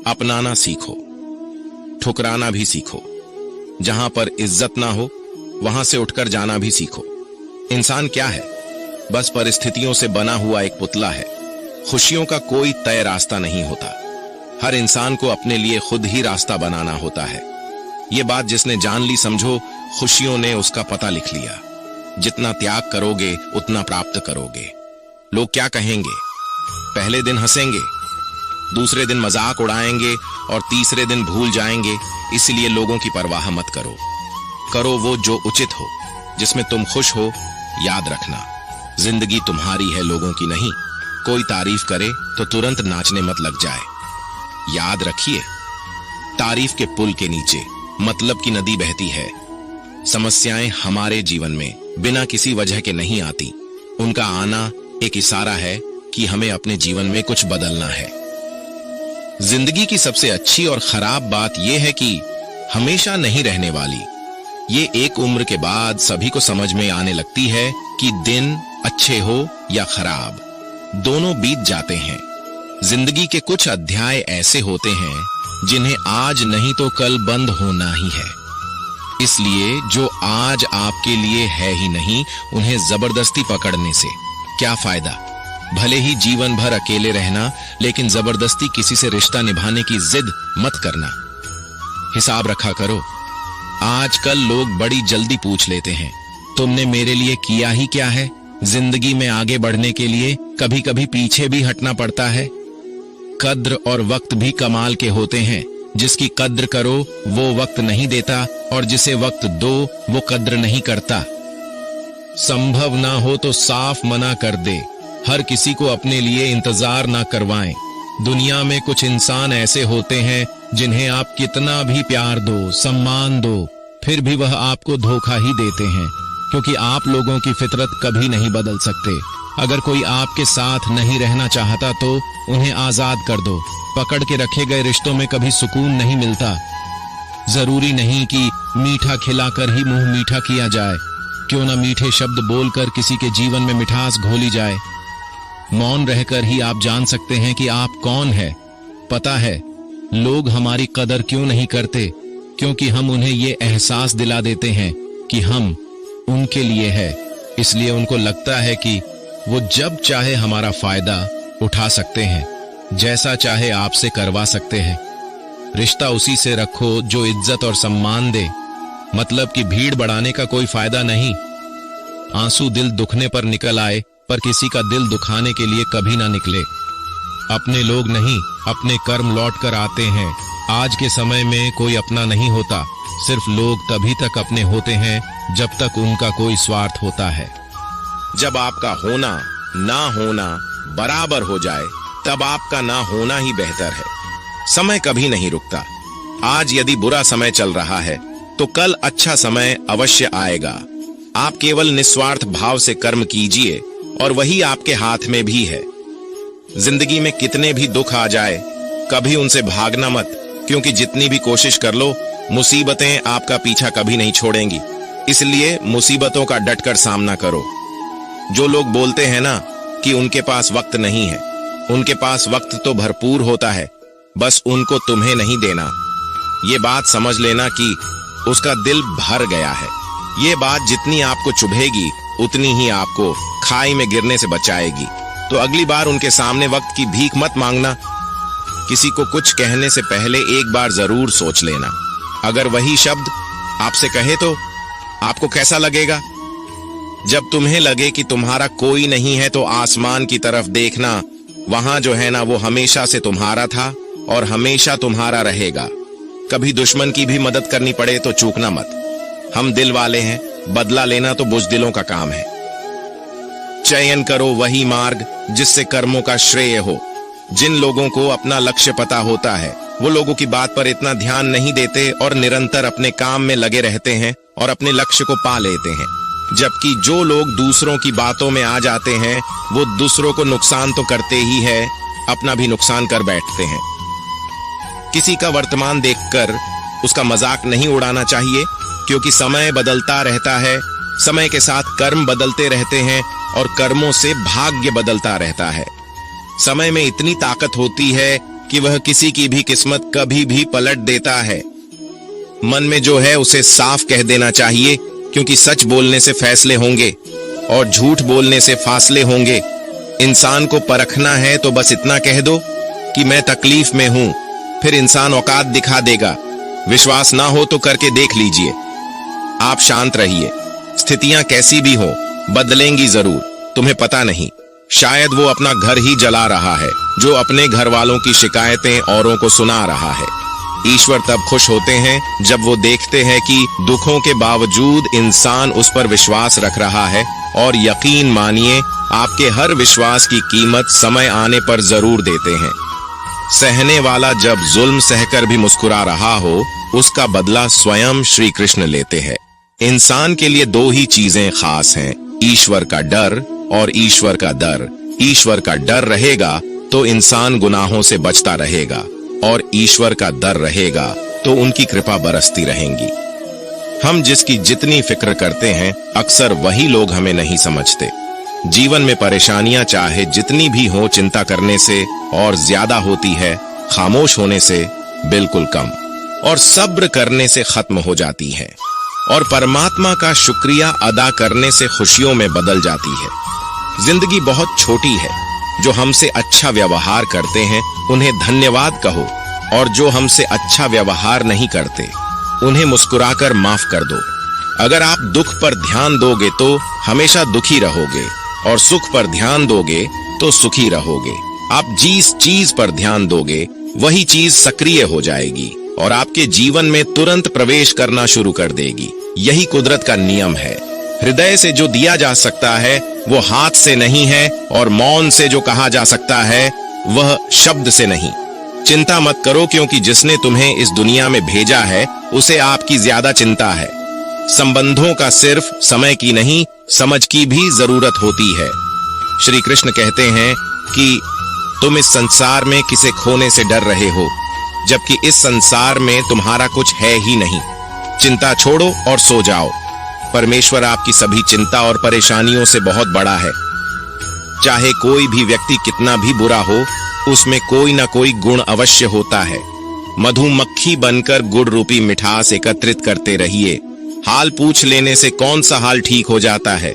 अपनाना सीखो, ठुकराना भी सीखो। जहां पर इज्जत ना हो वहां से उठकर जाना भी सीखो। इंसान क्या है? बस परिस्थितियों से बना हुआ एक पुतला है। खुशियों का कोई तय रास्ता नहीं होता। हर इंसान को अपने लिए खुद ही रास्ता बनाना होता है। ये बात जिसने जान ली, समझो खुशियों ने उसका पता लिख लिया। जितना त्याग करोगे उतना प्राप्त करोगे। लोग क्या कहेंगे? पहले दिन हंसेंगे, दूसरे दिन मजाक उड़ाएंगे और तीसरे दिन भूल जाएंगे। इसलिए लोगों की परवाह मत करो। करो वो जो उचित हो, जिसमें तुम खुश हो। याद रखना, जिंदगी तुम्हारी है, लोगों की नहीं। कोई तारीफ करे तो तुरंत नाचने मत लग जाए। याद रखिए, तारीफ के पुल के नीचे मतलब की नदी बहती है। समस्याएं हमारे जीवन में बिना किसी वजह के नहीं आती। उनका आना एक इशारा है कि हमें अपने जीवन में कुछ बदलना है। जिंदगी की सबसे अच्छी और खराब बात यह है कि हमेशा नहीं रहने वाली। ये एक उम्र के बाद सभी को समझ में आने लगती है कि दिन अच्छे हो या खराब, दोनों बीत जाते हैं। जिंदगी के कुछ अध्याय ऐसे होते हैं जिन्हें आज नहीं तो कल बंद होना ही है। इसलिए जो आज आपके लिए है ही नहीं, उन्हें जबरदस्ती पकड़ने से क्या फायदा। भले ही जीवन भर अकेले रहना, लेकिन जबरदस्ती किसी से रिश्ता निभाने की जिद मत करना। हिसाब रखा करो। आजकल लोग बड़ी जल्दी पूछ लेते हैं, तुमने मेरे लिए किया ही क्या है? जिंदगी में आगे बढ़ने के लिए कभी कभी पीछे भी हटना पड़ता है। कद्र और वक्त भी कमाल के होते हैं। जिसकी कद्र करो वो वक्त नहीं देता, और जिसे वक्त दो वो कद्र नहीं करता। संभव ना हो तो साफ मना कर दे। हर किसी को अपने लिए इंतजार ना करवाएं। दुनिया में कुछ इंसान ऐसे होते हैं जिन्हें आप कितना भी प्यार दो, सम्मान दो, फिर भी वह आपको धोखा ही देते हैं, क्योंकि आप लोगों की फितरत कभी नहीं बदल सकते। अगर कोई आपके साथ नहीं रहना चाहता तो उन्हें आजाद कर दो। पकड़ के रखे गए रिश्तों में कभी सुकून नहीं मिलता। जरूरी नहीं कि मीठा खिलाकर ही मुंह मीठा किया जाए। क्यों ना मीठे शब्द बोलकर किसी के जीवन में मिठास घोली जाए। मौन रहकर ही आप जान सकते हैं कि आप कौन है। पता है लोग हमारी कदर क्यों नहीं करते? क्योंकि हम उन्हें ये एहसास दिला देते हैं कि हम उनके लिए है। इसलिए उनको लगता है कि वो जब चाहे हमारा फायदा उठा सकते हैं, जैसा चाहे आपसे करवा सकते हैं। रिश्ता उसी से रखो जो इज्जत और सम्मान दे। मतलब कि भीड़ बढ़ाने का कोई फायदा नहीं। आंसू दिल दुखने पर निकल आए, पर किसी का दिल दुखाने के लिए कभी ना निकले। अपने लोग नहीं, अपने कर्म लौट कर आते हैं। आज के समय में कोई अपना नहीं होता। सिर्फ लोग तभी तक अपने होते हैं जब तक उनका कोई स्वार्थ होता है। जब आपका होना ना होना बराबर हो जाए, तब आपका ना होना ही बेहतर है। समय कभी नहीं रुकता। आज यदि बुरा समय चल रहा है तो कल अच्छा समय अवश्य आएगा। आप केवल निस्वार्थ भाव से कर्म कीजिए और वही आपके हाथ में भी है। जिंदगी में कितने भी दुख आ जाए, कभी उनसे भागना मत, क्योंकि जितनी भी कोशिश कर लो, मुसीबतें आपका पीछा कभी नहीं छोड़ेंगी। इसलिए मुसीबतों का डटकर सामना करो। जो लोग बोलते हैं ना कि उनके पास वक्त नहीं है, उनके पास वक्त तो भरपूर होता है, बस उनको तुम्हें नहीं देना। ये बात समझ लेना कि उसका दिल भर गया है। ये बात जितनी आपको चुभेगी उतनी ही आपको खाई में गिरने से बचाएगी। तो अगली बार उनके सामने वक्त की भीख मत मांगना। किसी को कुछ कहने से पहले एक बार जरूर सोच लेना। अगर वही शब्द आपसे कहे तो आपको कैसा लगेगा? जब तुम्हें लगे कि तुम्हारा कोई नहीं है तो आसमान की तरफ देखना। वहां जो है ना वो हमेशा से तुम्हारा था और हमेशा तुम्हारा रहेगा। कभी दुश्मन की भी मदद करनी पड़े तो चूकना मत। हम दिल वाले हैं, बदला लेना तो बुज़दिलों का काम है। चयन करो वही मार्ग जिससे कर्मों का श्रेय हो। जिन लोगों को अपना लक्ष्य पता होता है वो लोगों की बात पर इतना ध्यान नहीं देते और निरंतर अपने काम में लगे रहते हैं और अपने लक्ष्य को पा लेते हैं। जबकि जो लोग दूसरों की बातों में आ जाते हैं वो दूसरों को नुकसान तो करते ही है, अपना भी नुकसान कर बैठते हैं। किसी का वर्तमान देखकर उसका मजाक नहीं उड़ाना चाहिए, क्योंकि समय बदलता रहता है। समय के साथ कर्म बदलते रहते हैं और कर्मों से भाग्य बदलता रहता है। समय में इतनी ताकत होती है कि वह किसी की भी किस्मत कभी भी पलट देता है। मन में जो है उसे साफ कह देना चाहिए, क्योंकि सच बोलने से फैसले होंगे और झूठ बोलने से फासले होंगे। इंसान को परखना है तो बस इतना कह दो कि मैं तकलीफ में हूं, फिर इंसान औकात दिखा देगा। विश्वास ना हो तो करके देख लीजिए। आप शांत रहिए, स्थितियां कैसी भी हो बदलेंगी जरूर, तुम्हें पता नहीं। शायद वो अपना घर ही जला रहा है जो अपने घर वालों की शिकायतें औरों को सुना रहा है। ईश्वर तब खुश होते हैं जब वो देखते हैं कि दुखों के बावजूद इंसान उस पर विश्वास रख रहा है, और यकीन मानिए आपके हर विश्वास की कीमत समय आने पर जरूर देते हैं। सहने वाला जब जुल्म सहकर भी मुस्कुरा रहा हो, उसका बदला स्वयं श्री कृष्ण लेते हैं। इंसान के लिए दो ही चीजें खास हैं, ईश्वर का डर और ईश्वर का दर। ईश्वर का डर रहेगा तो इंसान गुनाहों से बचता रहेगा, और ईश्वर का दर रहेगा तो उनकी कृपा बरसती रहेंगी। हम जिसकी जितनी फिक्र करते हैं, अक्सर वही लोग हमें नहीं समझते। जीवन में परेशानियां चाहे जितनी भी हो, चिंता करने से और ज्यादा होती है, खामोश होने से बिल्कुल कम, और सब्र करने से खत्म हो जाती है, और परमात्मा का शुक्रिया अदा करने से खुशियों में बदल जाती है। जिंदगी बहुत छोटी है, जो हमसे अच्छा व्यवहार करते हैं उन्हें धन्यवाद कहो, और जो हमसे अच्छा व्यवहार नहीं करते उन्हें मुस्कुराकर माफ कर दो। अगर आप दुख पर ध्यान दोगे तो हमेशा दुखी रहोगे, और सुख पर ध्यान दोगे तो सुखी रहोगे। आप जिस चीज पर ध्यान दोगे वही चीज सक्रिय हो जाएगी और आपके जीवन में तुरंत प्रवेश करना शुरू कर देगी। यही कुदरत का नियम है। हृदय से जो दिया जा सकता है वो हाथ से नहीं है, और मौन से जो कहा जा सकता है वह शब्द से नहीं। चिंता मत करो, क्योंकि जिसने तुम्हें इस दुनिया में भेजा है उसे आपकी ज्यादा चिंता है। संबंधों का सिर्फ समय की नहीं, समझ की भी जरूरत होती है। श्री कृष्ण कहते हैं कि तुम इस संसार में किसे खोने से डर रहे हो, जबकि इस संसार में तुम्हारा कुछ है ही नहीं। चिंता छोड़ो और सो जाओ। परमेश्वर आपकी सभी चिंता और परेशानियों से बहुत बड़ा है। चाहे कोई भी व्यक्ति कितना भी बुरा हो, उसमें कोई ना कोई गुण अवश्य होता है। मधुमक्खी बनकर गुड़ रूपी मिठास एकत्रित करते रहिए। हाल पूछ लेने से कौन सा हाल ठीक हो जाता है।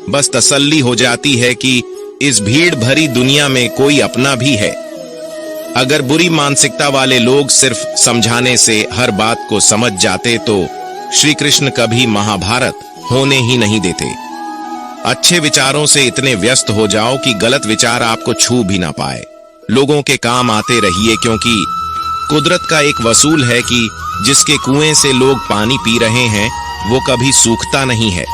बस तसल्ली हो जाती है कि इस भीड़ भरी दुनिया में कोई अपना भी है। अगर बुरी मानसिकता वाले लोग सिर्फ समझाने से हर बात को समझ जाते तो श्री कृष्ण कभी महाभारत होने ही नहीं देते। अच्छे विचारों से इतने व्यस्त हो जाओ कि गलत विचार आपको छू भी ना पाए। लोगों के काम आते रहिए, क्योंकि कुदरत का एक वसूल है कि जिसके कुएं से लोग पानी पी रहे हैं वो कभी सूखता नहीं है।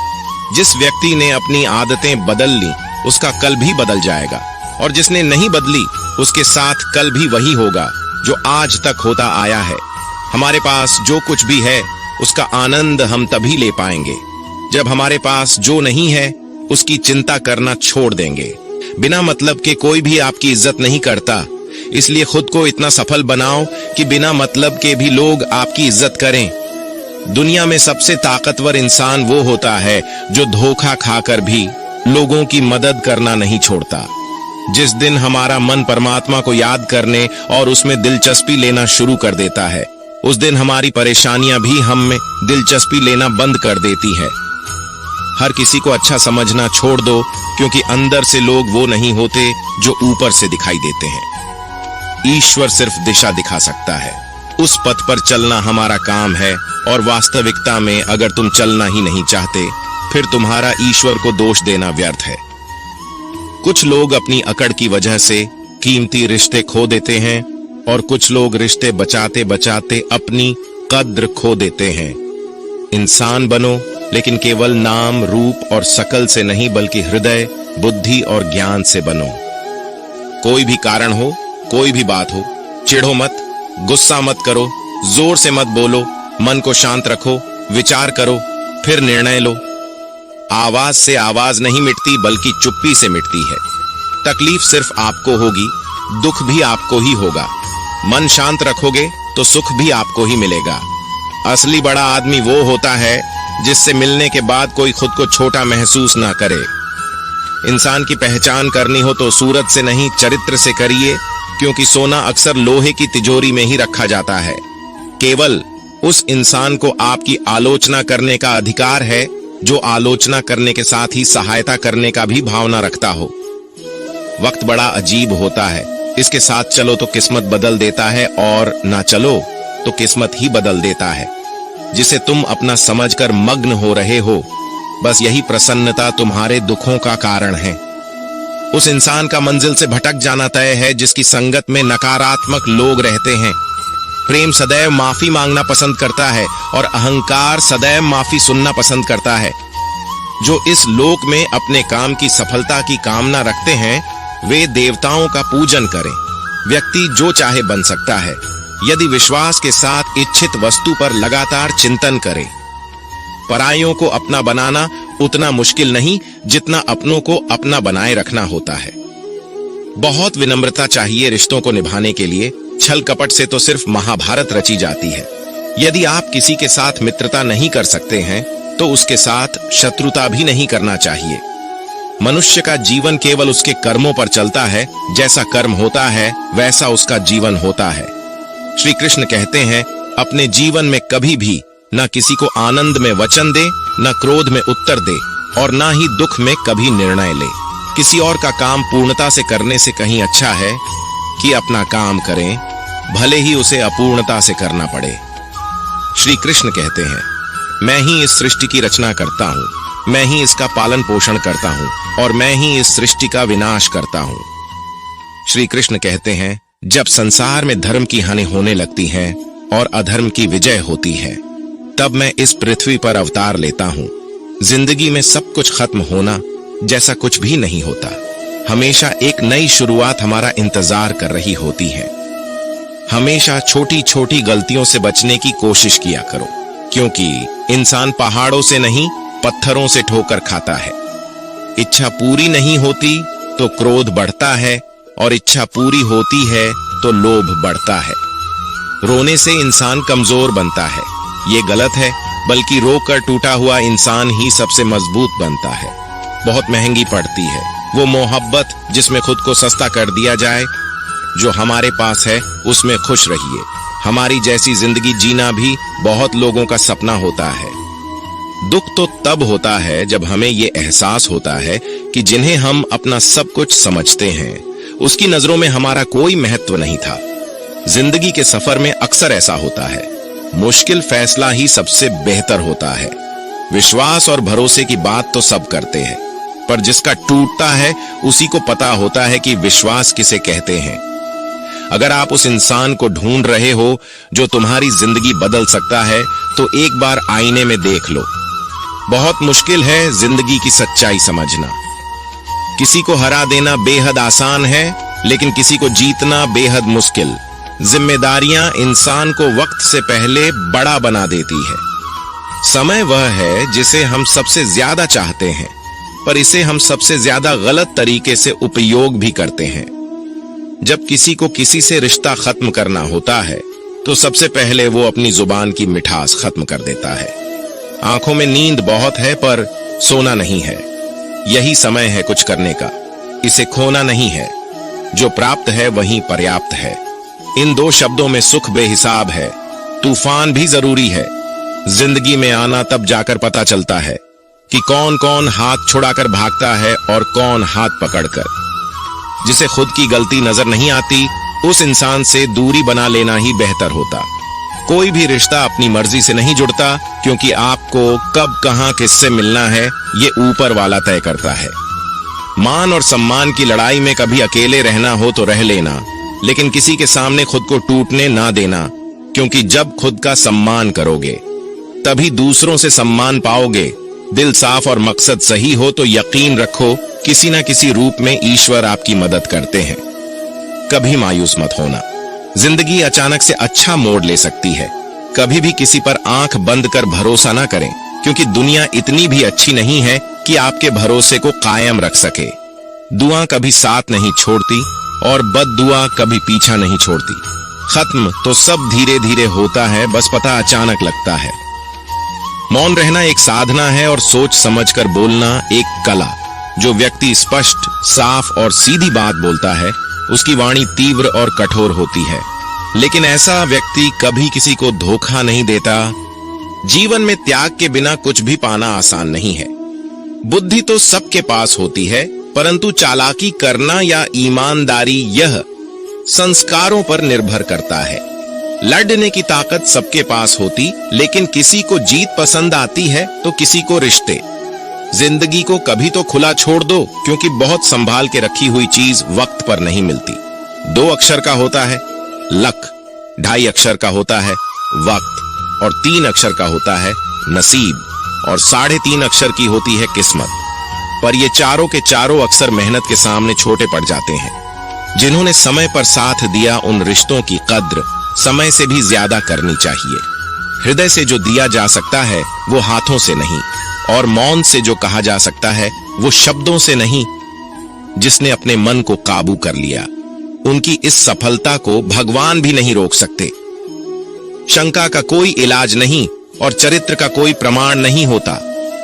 जिस व्यक्ति ने अपनी आदतें बदल ली उसका कल भी बदल जाएगा, और जिसने नहीं बदली उसके साथ कल भी वही होगा जो आज तक होता आया है। हमारे पास जो कुछ भी है उसका आनंद हम तभी ले पाएंगे जब हमारे पास जो नहीं है उसकी चिंता करना छोड़ देंगे। बिना मतलब के कोई भी आपकी इज्जत नहीं करता, इसलिए खुद को इतना सफल बनाओ कि बिना मतलब के भी लोग आपकी इज्जत करें। दुनिया में सबसे ताकतवर इंसान वो होता है जो धोखा खाकर भी लोगों की मदद करना नहीं छोड़ता। जिस दिन हमारा मन परमात्मा को याद करने और उसमें दिलचस्पी लेना शुरू कर देता है, उस दिन हमारी परेशानियां भी हम में दिलचस्पी लेना बंद कर देती है। हर किसी को अच्छा समझना छोड़ दो, क्योंकि अंदर से लोग वो नहीं होते जो ऊपर से दिखाई देते हैं। ईश्वर सिर्फ दिशा दिखा सकता है, उस पथ पर चलना हमारा काम है। और वास्तविकता में अगर तुम चलना ही नहीं चाहते, फिर तुम्हारा ईश्वर को दोष देना व्यर्थ है। कुछ लोग अपनी अकड़ की वजह से कीमती रिश्ते खो देते हैं, और कुछ लोग रिश्ते बचाते बचाते अपनी कद्र खो देते हैं। इंसान बनो, लेकिन केवल नाम, रूप और शकल से नहीं, बल्कि हृदय, बुद्धि और ज्ञान से बनो। कोई भी कारण हो, कोई भी बात हो, चिढ़ो मत, गुस्सा मत करो, जोर से मत बोलो, मन को शांत रखो, विचार करो, फिर निर्णय लो। आवाज से आवाज नहीं मिटती, बल्कि चुप्पी से मिटती है। तकलीफ सिर्फ आपको होगी, दुख भी आपको ही होगा। मन शांत रखोगे तो सुख भी आपको ही मिलेगा। असली बड़ा आदमी वो होता है जिससे मिलने के बाद कोई खुद को छोटा महसूस ना करे। इंसान की पहचान करनी हो तो सूरत से नहीं, चरित्र से करिए, क्योंकि सोना अक्सर लोहे की तिजोरी में ही रखा जाता है। केवल उस इंसान को आपकी आलोचना करने का अधिकार है जो आलोचना करने के साथ ही सहायता करने का भी भावना रखता हो। वक्त बड़ा अजीब होता है, इसके साथ चलो तो किस्मत बदल देता है और ना चलो तो किस्मत ही बदल देता है। जिसे तुम अपना समझकर मग्न हो रहे हो, बस यही प्रसन्नता तुम्हारे दुखों का कारण है। उस इंसान का मंजिल से भटक जाना तय है जिसकी संगत में नकारात्मक लोग रहते हैं। प्रेम सदैव माफी मांगना पसंद करता है और अहंकार सदैव माफी सुनना पसंद करता है। जो इस लोक में अपने काम की सफलता की कामना रखते हैं, वे देवताओं का पूजन करें। व्यक्ति जो चाहे बन सकता है यदि विश्वास के साथ इच्छित वस्तु पर लगातार चिंतन करे। परायों को अपना बनाना उतना मुश्किल नहीं जितना अपनों को अपना बनाए रखना होता है। बहुत विनम्रता चाहिए रिश्तों को निभाने के लिए। छल कपट से तो सिर्फ महाभारत रची जाती है। यदि आप किसी के साथ मित्रता नहीं कर सकते हैं तो उसके साथ शत्रुता भी नहीं करना चाहिए। मनुष्य का जीवन केवल उसके कर्मों पर चलता है। जैसा कर्म होता है वैसा उसका जीवन होता है। श्री कृष्ण कहते हैं, अपने जीवन में कभी भी न किसी को आनंद में वचन दे, न क्रोध में उत्तर दे और न ही दुख में कभी निर्णय ले। किसी और का काम पूर्णता से करने से कहीं अच्छा है कि अपना काम करें, भले ही उसे अपूर्णता से करना पड़े। श्री कृष्ण कहते हैं, मैं ही इस सृष्टि की रचना करता हूँ, मैं ही इसका पालन पोषण करता हूँ और मैं ही इस सृष्टि का विनाश करता हूँ। श्री कृष्ण कहते हैं, जब संसार में धर्म की हानि होने लगती है और अधर्म की विजय होती है, तब मैं इस पृथ्वी पर अवतार लेता हूँ। जिंदगी में सब कुछ खत्म होना जैसा कुछ भी नहीं होता। हमेशा एक नई शुरुआत हमारा इंतजार कर रही होती है। हमेशा छोटी छोटी गलतियों से बचने की कोशिश किया करो, क्योंकि इंसान पहाड़ों से नहीं पत्थरों से ठोकर खाता है। इच्छा पूरी नहीं होती तो क्रोध बढ़ता है और इच्छा पूरी होती है तो लोभ बढ़ता है। रोने से इंसान कमजोर बनता है, ये गलत है। बल्कि रोकर टूटा हुआ इंसान ही सबसे मजबूत बनता है। बहुत महंगी पड़ती है वो मोहब्बत जिसमें खुद को सस्ता कर दिया जाए। जो हमारे पास है उसमें खुश रहिए। हमारी जैसी जिंदगी जीना भी बहुत लोगों का सपना होता है। दुख तो तब होता है जब हमें ये एहसास होता है कि जिन्हें हम अपना सब कुछ समझते हैं उसकी नजरों में हमारा कोई महत्व नहीं था। जिंदगी के सफर में अक्सर ऐसा होता है। मुश्किल फैसला ही सबसे बेहतर होता है। विश्वास और भरोसे की बात तो सब करते हैं, पर जिसका टूटता है उसी को पता होता है कि विश्वास किसे कहते हैं। अगर आप उस इंसान को ढूंढ रहे हो जो तुम्हारी जिंदगी बदल सकता है, तो एक बार आईने में देख लो। बहुत मुश्किल है जिंदगी की सच्चाई समझना। किसी को हरा देना बेहद आसान है, लेकिन किसी को जीतना बेहद मुश्किल। जिम्मेदारियां इंसान को वक्त से पहले बड़ा बना देती है। समय वह है जिसे हम सबसे ज्यादा चाहते हैं, पर इसे हम सबसे ज्यादा गलत तरीके से उपयोग भी करते हैं। जब किसी को किसी से रिश्ता खत्म करना होता है तो सबसे पहले वो अपनी जुबान की मिठास खत्म कर देता है। आंखों में नींद बहुत है पर सोना नहीं है। यही समय है कुछ करने का, इसे खोना नहीं है। जो प्राप्त है वही पर्याप्त है। इन दो शब्दों में सुख बेहिसाब है। तूफान भी जरूरी है। जिंदगी में आना तब जाकर पता चलता है कि कौन कौन हाथ छुड़ाकर भागता है और कौन हाथ पकड़कर। जिसे खुद की गलती नजर नहीं आती, उस इंसान से दूरी बना लेना ही बेहतर होता। कोई भी रिश्ता अपनी मर्जी से नहीं जुड़ता, क्योंकि आपको कब कहां किससे मिलना है ये ऊपर वाला तय करता है। मान और सम्मान की लड़ाई में कभी अकेले रहना हो तो रह लेना, लेकिन किसी के सामने खुद को टूटने ना देना, क्योंकि जब खुद का सम्मान करोगे तभी दूसरों से सम्मान पाओगे। दिल साफ और मकसद सही हो तो यकीन रखो किसी न किसी रूप में ईश्वर आपकी मदद करते हैं। कभी मायूस मत होना। जिंदगी अचानक से अच्छा मोड़ ले सकती है। कभी भी किसी पर आंख बंद कर भरोसा ना करें, क्योंकि दुनिया इतनी भी अच्छी नहीं है कि आपके भरोसे को कायम रख सके। दुआ कभी साथ नहीं छोड़ती और बद्दुआ कभी पीछा नहीं छोड़ती। खत्म तो सब धीरे धीरे होता है, बस पता अचानक लगता है। मौन रहना एक साधना है और सोच समझकर बोलना एक कला। जो व्यक्ति स्पष्ट, साफ और सीधी बात बोलता है उसकी वाणी तीव्र और कठोर होती है, लेकिन ऐसा व्यक्ति कभी किसी को धोखा नहीं देता। जीवन में त्याग के बिना कुछ भी पाना आसान नहीं है। बुद्धि तो सबके पास होती है, परंतु चालाकी करना या ईमानदारी यह संस्कारों पर निर्भर करता है। लड़ने की ताकत सबके पास होती, लेकिन किसी को जीत पसंद आती है तो किसी को रिश्ते। जिंदगी को कभी तो खुला छोड़ दो, क्योंकि बहुत संभाल के रखी हुई चीज वक्त पर नहीं मिलती। 2 अक्षर का होता है लक, 2.5 अक्षर का होता है वक्त, और 3 अक्षर का होता है नसीब, और 3.5 अक्षर की होती है किस्मत। पर ये चारों के चारों अक्षर मेहनत के सामने छोटे पड़ जाते हैं। जिन्होंने समय पर साथ दिया, उन रिश्तों की कद्र समय से भी ज्यादा करनी चाहिए। हृदय से जो दिया जा सकता है वो हाथों से नहीं, और मौन से जो कहा जा सकता है वो शब्दों से नहीं। जिसने अपने मन को काबू कर लिया, उनकी इस सफलता को भगवान भी नहीं रोक सकते। शंका का कोई इलाज नहीं और चरित्र का कोई प्रमाण नहीं होता।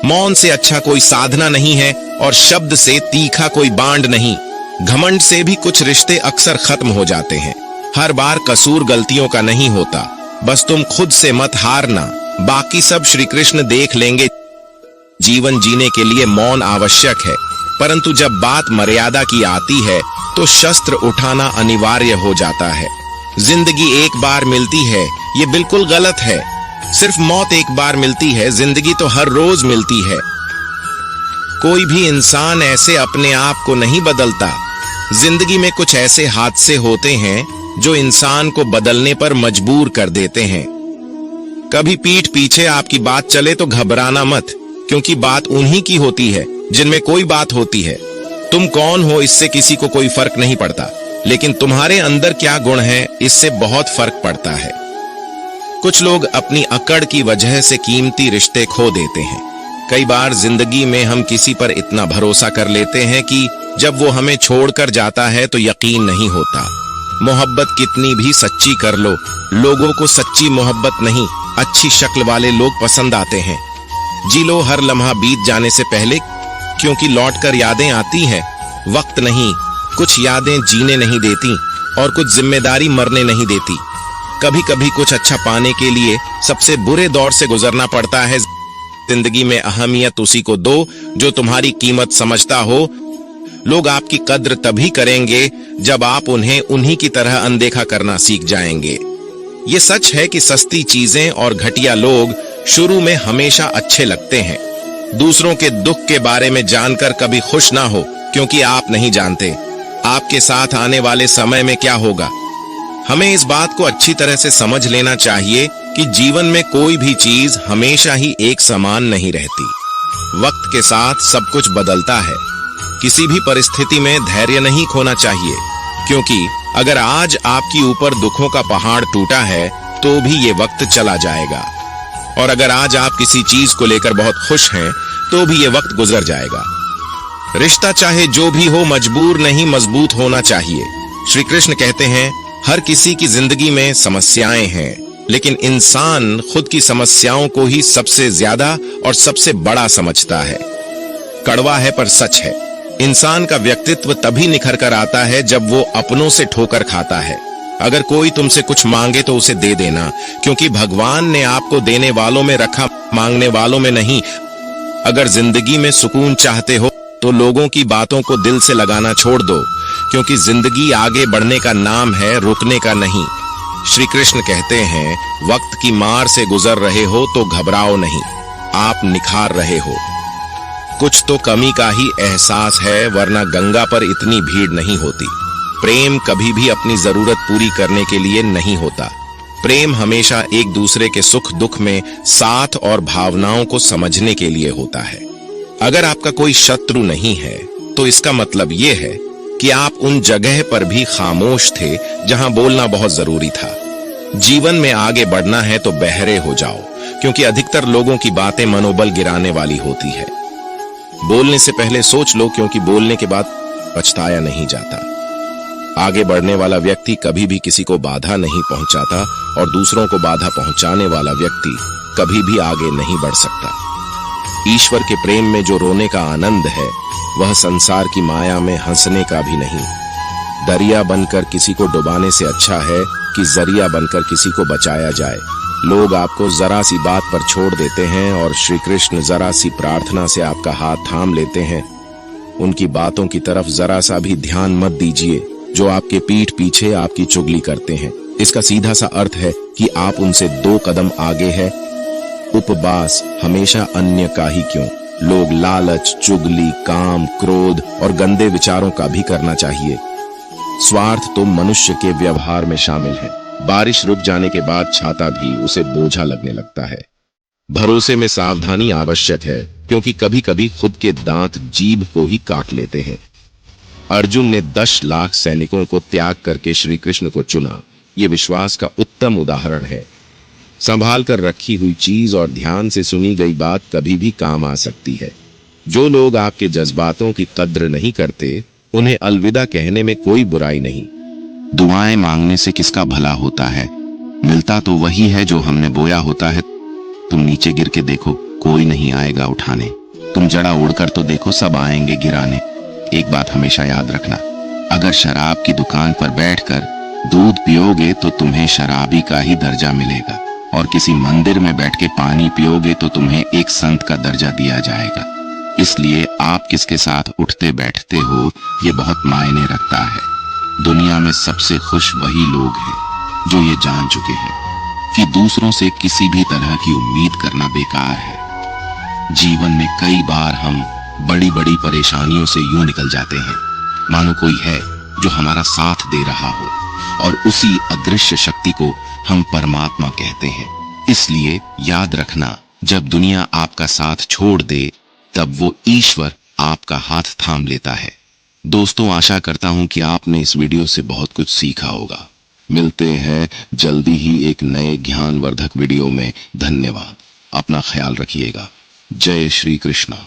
मौन से अच्छा कोई साधना नहीं है और शब्द से तीखा कोई बांड नहीं। घमंड से भी कुछ रिश्ते अक्सर खत्म हो जाते हैं। हर बार कसूर गलतियों का नहीं होता, बस तुम खुद से मत हारना, बाकी सब श्री कृष्ण देख लेंगे। जीवन जीने के लिए मौन आवश्यक है, परंतु जब बात मर्यादा की आती है तो शस्त्र उठाना अनिवार्य हो जाता है। जिंदगी एक बार मिलती है, ये बिल्कुल गलत है। सिर्फ मौत एक बार मिलती है, जिंदगी तो हर रोज मिलती है। कोई भी इंसान ऐसे अपने आप को नहीं बदलता। जिंदगी में कुछ ऐसे हादसे होते हैं जो इंसान को बदलने पर मजबूर कर देते हैं। कभी पीठ पीछे आपकी बात चले तो घबराना मत, क्योंकि बात उन्हीं की होती है जिनमें कोई बात होती है। तुम कौन हो इससे किसी को कोई फर्क नहीं पड़ता, लेकिन तुम्हारे अंदर क्या गुण है इससे बहुत फर्क पड़ता है। कुछ लोग अपनी अकड़ की वजह से कीमती रिश्ते खो देते हैं। कई बार जिंदगी में हम किसी पर इतना भरोसा कर लेते हैं कि जब वो हमें छोड़कर जाता है तो यकीन नहीं होता। मोहब्बत कितनी भी सच्ची कर लो, लोगों को सच्ची मोहब्बत नहीं, अच्छी शक्ल वाले लोग पसंद आते हैं। जी लो हर लम्हा बीत जाने से पहले, क्योंकि लौटकर यादें आती हैं। वक्त नहीं, कुछ यादें जीने नहीं देती और कुछ जिम्मेदारी मरने नहीं देती। कभी कभी कुछ अच्छा पाने के लिए सबसे बुरे दौर से गुजरना पड़ता है। जिंदगी में अहमियत उसी को दो जो तुम्हारी कीमत समझता हो। लोग आपकी कद्र तभी करेंगे जब आप उन्हें उन्हीं की तरह अनदेखा करना सीख जाएंगे। ये सच है कि सस्ती चीजें और घटिया लोग शुरू में हमेशा अच्छे लगते हैं। दूसरों के दुख के बारे में जानकर कभी खुश ना हो, क्योंकि आप नहीं जानते आपके साथ आने वाले समय में क्या होगा। हमें इस बात को अच्छी तरह से समझ लेना चाहिए कि जीवन में कोई भी चीज हमेशा ही एक समान नहीं रहती। वक्त के साथ सब कुछ बदलता है। किसी भी परिस्थिति में धैर्य नहीं खोना चाहिए, क्योंकि अगर आज आपके ऊपर दुखों का पहाड़ टूटा है तो भी ये वक्त चला जाएगा, और अगर आज आप किसी चीज को लेकर बहुत खुश हैं तो भी ये वक्त गुजर जाएगा। रिश्ता चाहे जो भी हो मजबूर नहीं मजबूत होना चाहिए। श्री कृष्ण कहते हैं हर किसी की जिंदगी में समस्याएं हैं, लेकिन इंसान खुद की समस्याओं को ही सबसे ज्यादा और सबसे बड़ा समझता है। कड़वा है पर सच है। इंसान का व्यक्तित्व तभी निखर कर आता है जब वो अपनों से ठोकर खाता है। अगर कोई तुमसे कुछ मांगे तो उसे दे देना, क्योंकि भगवान ने आपको देने वालों में रखा, मांगने वालों में नहीं। अगर जिंदगी में सुकून चाहते हो तो लोगों की बातों को दिल से लगाना छोड़ दो, क्योंकि जिंदगी आगे बढ़ने का नाम है, रुकने का नहीं। श्री कृष्ण कहते हैं वक्त की मार से गुजर रहे हो तो घबराओ नहीं, आप निखार रहे हो। कुछ तो कमी का ही एहसास है, वरना गंगा पर इतनी भीड़ नहीं होती। प्रेम कभी भी अपनी जरूरत पूरी करने के लिए नहीं होता। प्रेम हमेशा एक दूसरे के सुख दुख में साथ और भावनाओं को समझने के लिए होता है। अगर आपका कोई शत्रु नहीं है तो इसका मतलब यह है कि आप उन जगह पर भी खामोश थे जहां बोलना बहुत जरूरी था। जीवन में आगे बढ़ना है तो बहरे हो जाओ, क्योंकि अधिकतर लोगों की बातें मनोबल गिराने वाली होती है। बोलने से पहले सोच लो, क्योंकि बोलने के बाद पछताया नहीं जाता। आगे बढ़ने वाला व्यक्ति कभी भी किसी को बाधा नहीं पहुंचाता, और दूसरों को बाधा पहुंचाने वाला व्यक्ति कभी भी आगे नहीं बढ़ सकता। ईश्वर के प्रेम में जो रोने का आनंद है, वह संसार की माया में हंसने का भी नहीं। दरिया बनकर किसी को डुबाने से अच्छा है कि जरिया बनकर किसी को बचाया जाए। लोग आपको जरा सी बात पर छोड़ देते हैं और श्री कृष्ण जरा सी प्रार्थना से आपका हाथ थाम लेते हैं। उनकी बातों की तरफ जरा सा भी ध्यान मत दीजिए जो आपके पीठ पीछे आपकी चुगली करते हैं। इसका सीधा सा अर्थ है कि आप उनसे 2 कदम आगे हैं। उपवास हमेशा अन्य का ही क्यों, लोग लालच, चुगली, काम, क्रोध और गंदे विचारों का भी करना चाहिए। स्वार्थ तो मनुष्य के व्यवहार में शामिल है। बारिश रुक जाने के बाद छाता भी उसे बोझा लगने लगता है। भरोसे में सावधानी आवश्यक है क्योंकि कभी कभी खुद के दांत जीभ को ही काट लेते हैं। अर्जुन ने 10 लाख सैनिकों को त्याग करके श्री कृष्ण को चुना। ये विश्वास का उत्तम उदाहरण है। संभाल कर रखी हुई चीज और ध्यान से सुनी गई बात कभी भी काम आ सकती है। जो लोग आपके जज्बातों की कद्र नहीं करते उन्हें अलविदा कहने में कोई बुराई नहीं। दुआएं मांगने से किसका भला होता है, मिलता तो वही है जो हमने बोया होता है। तुम नीचे गिर के देखो, कोई नहीं आएगा उठाने। तुम जड़ा उड़कर तो देखो, सब आएंगे गिराने। एक बात हमेशा याद रखना, अगर शराब की दुकान पर बैठकर दूध पियोगे तो तुम्हें शराबी का ही दर्जा मिलेगा, और किसी मंदिर में बैठ के पानी पियोगे तो तुम्हें एक संत का दर्जा दिया जाएगा। इसलिए आप किसके साथ उठते बैठते हो ये बहुत मायने रखता है। दुनिया में सबसे खुश वही लोग हैं जो ये जान चुके हैं कि दूसरों से किसी भी तरह की उम्मीद करना बेकार है। जीवन में कई बार हम बड़ी बड़ी परेशानियों से यूं निकल जाते हैं मानो कोई है जो हमारा साथ दे रहा हो, और उसी अदृश्य शक्ति को हम परमात्मा कहते हैं। इसलिए याद रखना, जब दुनिया आपका साथ छोड़ दे तब वो ईश्वर आपका हाथ थाम लेता है। दोस्तों, आशा करता हूं कि आपने इस वीडियो से बहुत कुछ सीखा होगा। मिलते हैं जल्दी ही एक नए ज्ञानवर्धक वीडियो में। धन्यवाद। अपना ख्याल रखिएगा। जय श्री कृष्णा।